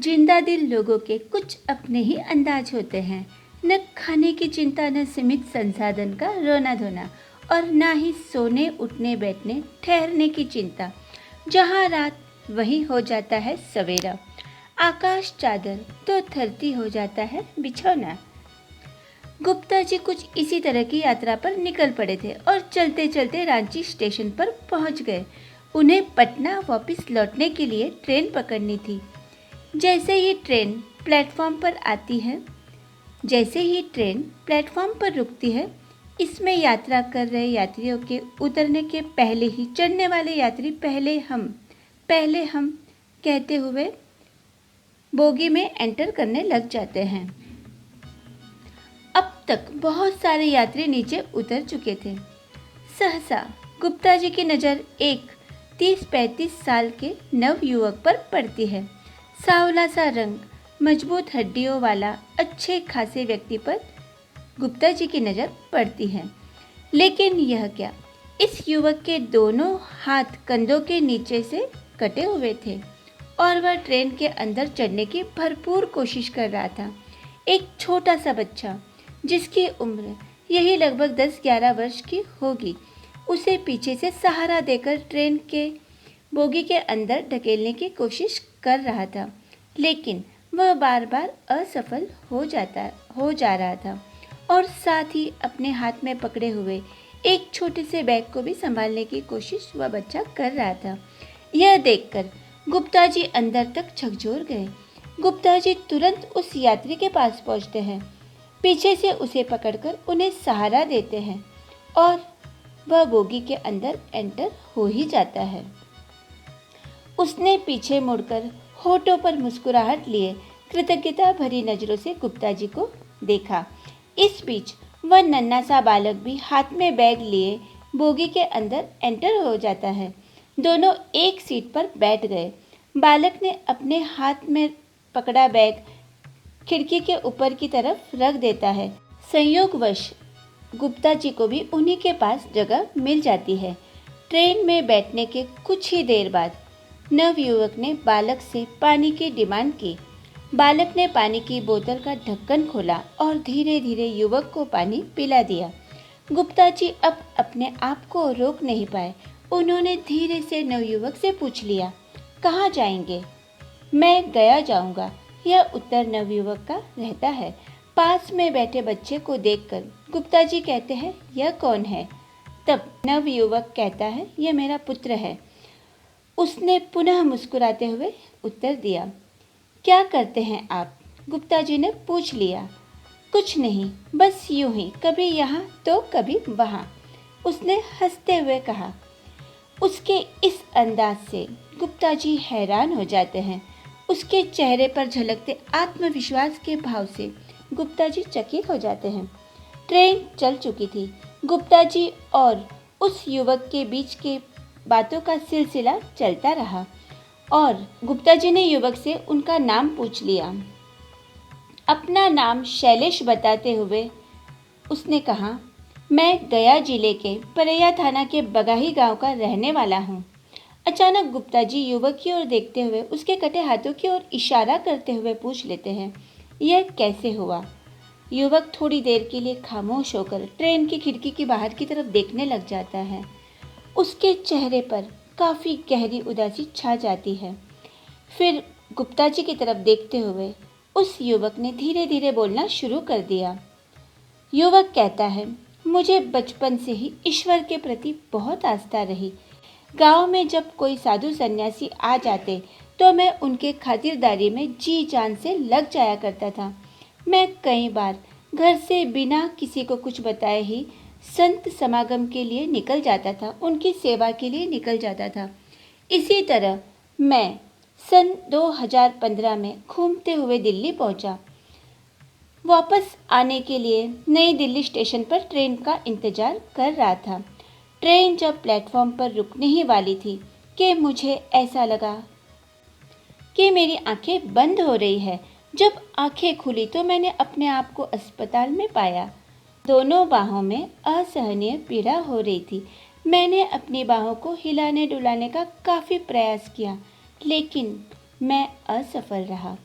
जिंदा दिल लोगों के कुछ अपने ही अंदाज होते हैं। न खाने की चिंता, न सीमित संसाधन का रोना धोना, और ना ही सोने उठने बैठने ठहरने की चिंता। जहाँ रात वहीं हो जाता है सवेरा, आकाश चादर तो धरती हो जाता है बिछौना। गुप्ता जी कुछ इसी तरह की यात्रा पर निकल पड़े थे और चलते चलते रांची स्टेशन पर पहुंच गए। उन्हें पटना वापस लौटने के लिए ट्रेन पकड़नी थी। जैसे ही ट्रेन प्लेटफॉर्म पर आती है, जैसे ही ट्रेन प्लेटफॉर्म पर रुकती है, इसमें यात्रा कर रहे यात्रियों के उतरने के पहले ही चढ़ने वाले यात्री पहले हम कहते हुए बोगी में एंटर करने लग जाते हैं। अब तक बहुत सारे यात्री नीचे उतर चुके थे। सहसा गुप्ता जी की नज़र एक 30-35 साल के नव युवक पर पड़ती है। सांवला सा रंग, मजबूत हड्डियों वाला अच्छे खासे व्यक्ति पर गुप्ता जी की नज़र पड़ती है। लेकिन यह क्या, इस युवक के दोनों हाथ कंधों के नीचे से कटे हुए थे और वह ट्रेन के अंदर चढ़ने की भरपूर कोशिश कर रहा था। एक छोटा सा बच्चा, जिसकी उम्र यही लगभग 10-11 वर्ष की होगी, उसे पीछे से सहारा देकर ट्रेन के बोगी के अंदर ढकेलने की कोशिश कर रहा था। लेकिन वह बार बार असफल हो जा रहा था और साथ ही अपने हाथ में पकड़े हुए एक छोटे से बैग को भी संभालने की कोशिश वह बच्चा कर रहा था। यह देखकर गुप्ता जी अंदर तक झकझोर गए। गुप्ता जी तुरंत उस यात्री के पास पहुंचते हैं, पीछे से उसे पकड़कर उन्हें सहारा देते हैं और वह बोगी के अंदर एंटर हो ही जाता है। उसने पीछे मुड़कर होठों पर मुस्कुराहट लिए कृतज्ञता भरी नजरों से गुप्ता जी को देखा। इस बीच वह नन्हा सा बालक भी हाथ में बैग लिए बोगी के अंदर एंटर हो जाता है। दोनों एक सीट पर बैठ गए। बालक ने अपने हाथ में पकड़ा बैग खिड़की के ऊपर की तरफ रख देता है। संयोगवश गुप्ता जी को भी उन्हीं के पास जगह मिल जाती है। ट्रेन में बैठने के कुछ ही देर बाद नवयुवक ने बालक से पानी की डिमांड की। बालक ने पानी की बोतल का ढक्कन खोला और धीरे धीरे युवक को पानी पिला दिया। गुप्ता जी अब अपने आप को रोक नहीं पाए। उन्होंने धीरे से नवयुवक से पूछ लिया, कहाँ जाएंगे? मैं गया जाऊंगा, यह उत्तर नवयुवक का रहता है। पास में बैठे बच्चे को देखकर गुप्ता जी कहते हैं, यह कौन है? तब नवयुवक कहता है, यह मेरा पुत्र है। उसने पुनः मुस्कुराते हुए उत्तर दिया। क्या करते हैं आप? गुप्ता जी ने पूछ लिया। कुछ नहीं, बस यूं ही, कभी यहाँ तो कभी वहाँ, उसने हंसते हुए कहा। उसके इस अंदाज से गुप्ता जी हैरान हो जाते हैं। उसके चेहरे पर झलकते आत्मविश्वास के भाव से गुप्ता जी चकित हो जाते हैं। ट्रेन चल चुकी थी। गुप्ता जी और उस युवक के बीच के बातों का सिलसिला चलता रहा और गुप्ता जी ने युवक से उनका नाम पूछ लिया। अपना नाम शैलेश बताते हुए उसने कहा, मैं गया जिले के परैया थाना के बगाही गांव का रहने वाला हूँ। अचानक गुप्ता जी युवक की ओर देखते हुए उसके कटे हाथों की ओर इशारा करते हुए पूछ लेते हैं, यह कैसे हुआ? युवक थोड़ी देर के लिए खामोश होकर ट्रेन की खिड़की की बाहर की तरफ देखने लग जाता है। उसके चेहरे पर काफ़ी गहरी उदासी छा जाती है। फिर गुप्ता जी की तरफ देखते हुए उस युवक ने धीरे धीरे बोलना शुरू कर दिया। युवक कहता है, मुझे बचपन से ही ईश्वर के प्रति बहुत आस्था रही। गांव में जब कोई साधु सन्यासी आ जाते तो मैं उनके खातिरदारी में जी जान से लग जाया करता था। मैं कई बार घर से बिना किसी को कुछ बताए ही संत समागम के लिए निकल जाता था, उनकी सेवा के लिए निकल जाता था। इसी तरह मैं सन 2015 में घूमते हुए दिल्ली पहुंचा। वापस आने के लिए नई दिल्ली स्टेशन पर ट्रेन का इंतजार कर रहा था। ट्रेन जब प्लेटफॉर्म पर रुकने ही वाली थी कि मुझे ऐसा लगा कि मेरी आंखें बंद हो रही है। जब आंखें खुली तो मैंने अपने आप को अस्पताल में पाया। दोनों बाहों में असहनीय पीड़ा हो रही थी। मैंने अपनी बाहों को हिलाने डुलाने का काफ़ी प्रयास किया, लेकिन मैं असफल रहा।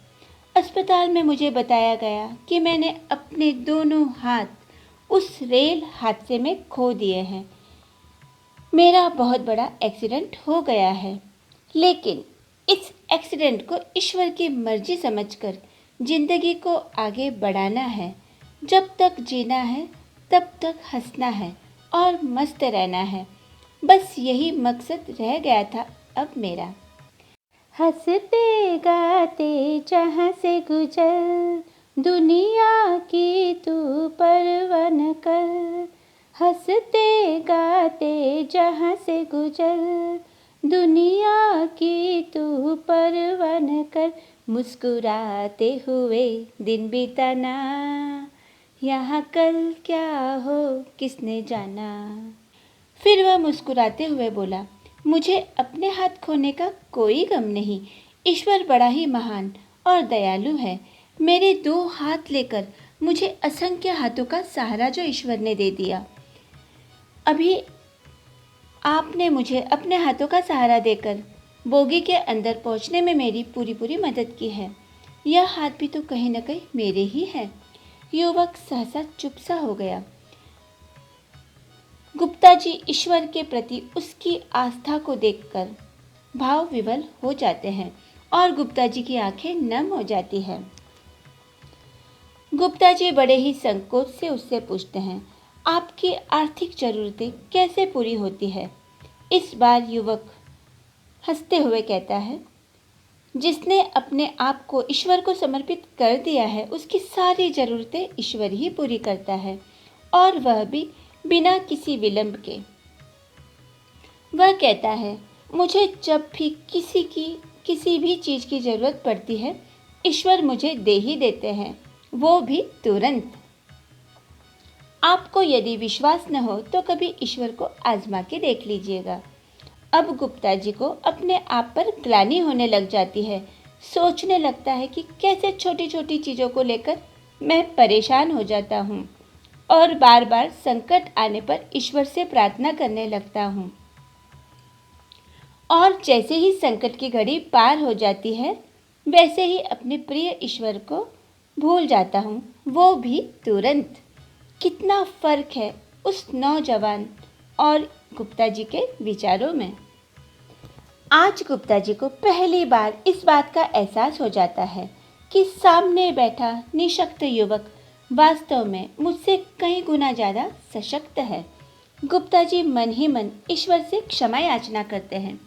अस्पताल में मुझे बताया गया कि मैंने अपने दोनों हाथ उस रेल हादसे में खो दिए हैं। मेरा बहुत बड़ा एक्सीडेंट हो गया है, लेकिन इस एक्सीडेंट को ईश्वर की मर्जी समझकर जिंदगी को आगे बढ़ाना है। जब तक जीना है तब तक हंसना है और मस्त रहना है। बस यही मकसद रह गया था अब मेरा। हंसते गाते जहाँ से गुजर, दुनिया की तू परवाह न कर। हंसते गाते जहाँ से गुजर, दुनिया की तू परवाह न कर। मुस्कुराते हुए दिन बिताना, यहाँ कल क्या हो किसने जाना। फिर वह मुस्कुराते हुए बोला, मुझे अपने हाथ खोने का कोई गम नहीं। ईश्वर बड़ा ही महान और दयालु है। मेरे 2 हाथ लेकर मुझे असंख्य हाथों का सहारा जो ईश्वर ने दे दिया। अभी आपने मुझे अपने हाथों का सहारा देकर बोगी के अंदर पहुंचने में मेरी पूरी मदद की है। यह हाथ भी तो कहीं न कहीं मेरे ही हैं। युवक सहसा चुप सा हो गया। गुप्ता जी ईश्वर के प्रति उसकी आस्था को देखकर भाव विवल हो जाते हैं और गुप्ता जी की आंखें नम हो जाती हैं। गुप्ता जी बड़े ही संकोच से उससे पूछते हैं, आपकी आर्थिक जरूरतें कैसे पूरी होती है? इस बार युवक हंसते हुए कहता है, जिसने अपने आप को ईश्वर को समर्पित कर दिया है उसकी सारी ज़रूरतें ईश्वर ही पूरी करता है, और वह भी बिना किसी विलंब के। वह कहता है, मुझे जब भी किसी भी चीज़ की ज़रूरत पड़ती है ईश्वर मुझे दे ही देते हैं, वो भी तुरंत। आपको यदि विश्वास न हो तो कभी ईश्वर को आजमा के देख लीजिएगा। अब गुप्ता जी को अपने आप पर ग्लानि होने लग जाती है। सोचने लगता है कि कैसे छोटी छोटी चीज़ों को लेकर मैं परेशान हो जाता हूँ और बार बार संकट आने पर ईश्वर से प्रार्थना करने लगता हूँ, और जैसे ही संकट की घड़ी पार हो जाती है वैसे ही अपने प्रिय ईश्वर को भूल जाता हूँ, वो भी तुरंत। कितना फर्क है उस नौजवान और गुप्ता जी के विचारों में। आज गुप्ता जी को पहली बार इस बात का एहसास हो जाता है कि सामने बैठा निशक्त युवक वास्तव में मुझसे कई गुना ज़्यादा सशक्त है। गुप्ता जी मन ही मन ईश्वर से क्षमा याचना करते हैं।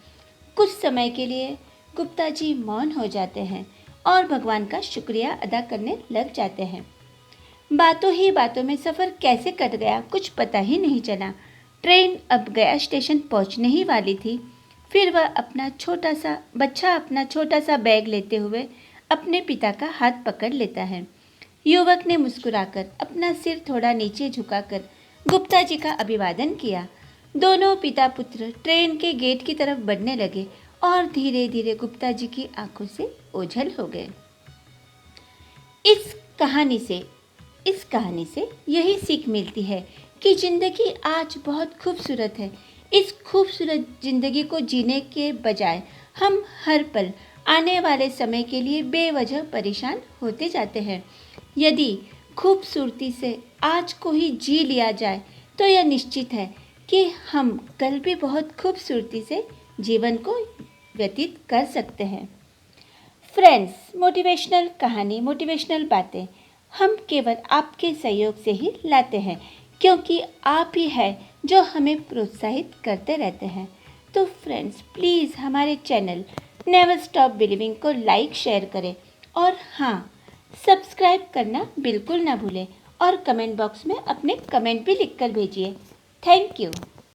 कुछ समय के लिए गुप्ता जी मौन हो जाते हैं और भगवान का शुक्रिया अदा करने लग जाते हैं। बातों ही बातों में सफ़र कैसे कट गया कुछ पता ही नहीं चला। ट्रेन अब गया स्टेशन पहुंचने ही वाली थी। फिर वह अपना छोटा सा बैग लेते हुए अपने पिता का हाथ पकड़ लेता है। युवक ने मुस्कुराकर अपना सिर थोड़ा नीचे झुकाकर गुप्ता जी का अभिवादन किया। दोनों पिता पुत्र ट्रेन के गेट की तरफ बढ़ने लगे और धीरे धीरे गुप्ता जी की आंखों से ओझल हो गए। इस कहानी से यही सीख मिलती है कि ज़िंदगी आज बहुत खूबसूरत है। इस खूबसूरत ज़िंदगी को जीने के बजाय हम हर पल आने वाले समय के लिए बेवजह परेशान होते जाते हैं। यदि खूबसूरती से आज को ही जी लिया जाए तो यह निश्चित है कि हम कल भी बहुत खूबसूरती से जीवन को व्यतीत कर सकते हैं। फ्रेंड्स, मोटिवेशनल कहानी, मोटिवेशनल बातें हम केवल आपके सहयोग से ही लाते हैं, क्योंकि आप ही है जो हमें प्रोत्साहित करते रहते हैं। तो फ्रेंड्स, प्लीज़ हमारे चैनल नेवर स्टॉप बिलीविंग को लाइक शेयर करें, और हाँ, सब्सक्राइब करना बिल्कुल ना भूलें, और कमेंट बॉक्स में अपने कमेंट भी लिखकर भेजिए। Thank you.